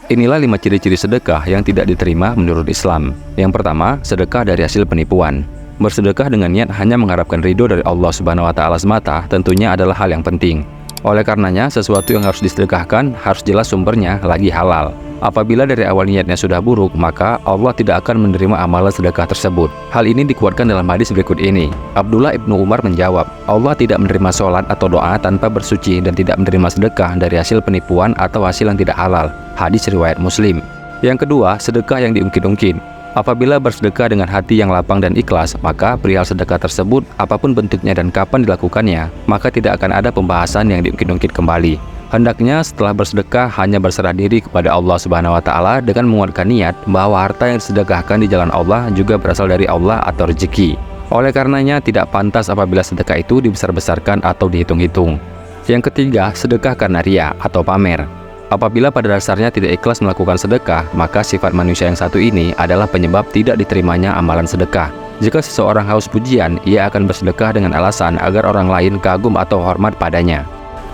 Inilah 5 ciri-ciri sedekah yang tidak diterima menurut Islam. Yang pertama, sedekah dari hasil penipuan. Bersedekah dengan niat hanya mengharapkan ridho dari Allah Subhanahu wa Ta'ala semata tentunya adalah hal yang penting. Oleh karenanya, sesuatu yang harus disedekahkan harus jelas sumbernya lagi halal. Apabila dari awal niatnya sudah buruk, maka Allah tidak akan menerima amalan sedekah tersebut. Hal ini dikuatkan dalam hadis berikut ini. Abdullah ibnu Umar menjawab, Allah tidak menerima sholat atau doa tanpa bersuci dan tidak menerima sedekah dari hasil penipuan atau hasil yang tidak halal. Hadis riwayat Muslim. Yang kedua, sedekah yang diungkit-ungkit. Apabila bersedekah dengan hati yang lapang dan ikhlas, maka perihal sedekah tersebut, apapun bentuknya dan kapan dilakukannya, maka tidak akan ada pembahasan yang diungkit-ungkit kembali. Hendaknya setelah bersedekah hanya berserah diri kepada Allah Subhanahu wa Ta'ala dengan menguatkan niat bahwa harta yang disedekahkan di jalan Allah juga berasal dari Allah atau rezeki. Oleh karenanya tidak pantas apabila sedekah itu dibesar-besarkan atau dihitung-hitung. Yang ketiga, sedekah karena riya atau pamer. Apabila pada dasarnya tidak ikhlas melakukan sedekah, maka sifat manusia yang satu ini adalah penyebab tidak diterimanya amalan sedekah. Jika seseorang haus pujian, ia akan bersedekah dengan alasan agar orang lain kagum atau hormat padanya.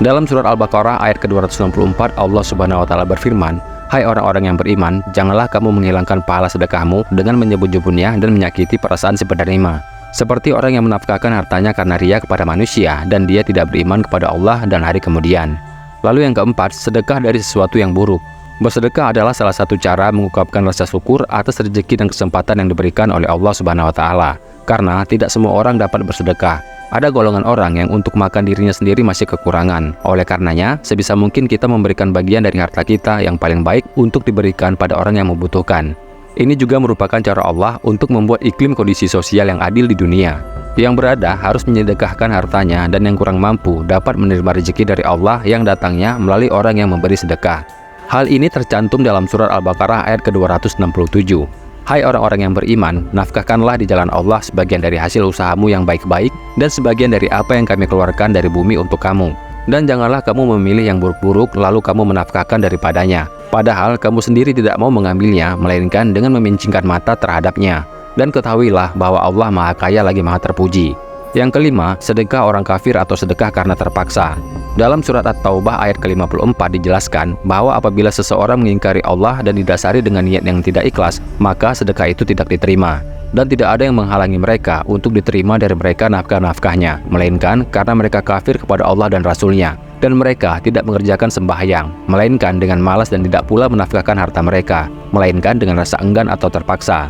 Dalam surat Al-Baqarah ayat ke-264, Allah Subhanahu wa Ta'ala berfirman, "Hai orang-orang yang beriman, janganlah kamu menghilangkan pahala sedekahmu dengan menyebut-nyebutnya dan menyakiti perasaan si penerima. Seperti orang yang menafkahkan hartanya karena riya kepada manusia dan dia tidak beriman kepada Allah dan hari kemudian." Lalu yang keempat, sedekah dari sesuatu yang buruk. Bersedekah adalah salah satu cara mengungkapkan rasa syukur atas rezeki dan kesempatan yang diberikan oleh Allah Subhanahu wa Ta'ala. Karena tidak semua orang dapat bersedekah. Ada golongan orang yang untuk makan dirinya sendiri masih kekurangan. Oleh karenanya, sebisa mungkin kita memberikan bagian dari harta kita yang paling baik untuk diberikan pada orang yang membutuhkan. Ini juga merupakan cara Allah untuk membuat iklim kondisi sosial yang adil di dunia. Yang berada harus menyedekahkan hartanya dan yang kurang mampu dapat menerima rezeki dari Allah yang datangnya melalui orang yang memberi sedekah. Hal ini tercantum dalam surat Al-Baqarah ayat ke-267. Hai orang-orang yang beriman, nafkahkanlah di jalan Allah sebagian dari hasil usahamu yang baik-baik dan sebagian dari apa yang kami keluarkan dari bumi untuk kamu. Dan janganlah kamu memilih yang buruk-buruk lalu kamu menafkahkan daripadanya. Padahal kamu sendiri tidak mau mengambilnya, melainkan dengan memincingkan mata terhadapnya. Dan ketahuilah bahwa Allah Maha Kaya lagi Maha Terpuji. Yang kelima, sedekah orang kafir atau sedekah karena terpaksa. Dalam surat At-Taubah ayat ke-54 dijelaskan bahwa apabila seseorang mengingkari Allah dan didasari dengan niat yang tidak ikhlas, maka sedekah itu tidak diterima. Dan tidak ada yang menghalangi mereka untuk diterima dari mereka nafkah-nafkahnya, melainkan karena mereka kafir kepada Allah dan Rasul-Nya. Dan mereka tidak mengerjakan sembahyang, melainkan dengan malas dan tidak pula menafkahkan harta mereka, melainkan dengan rasa enggan atau terpaksa.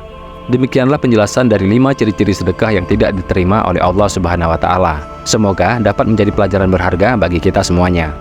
Demikianlah penjelasan dari 5 ciri-ciri sedekah yang tidak diterima oleh Allah Subhanahu wa Ta'ala. Semoga dapat menjadi pelajaran berharga bagi kita semuanya.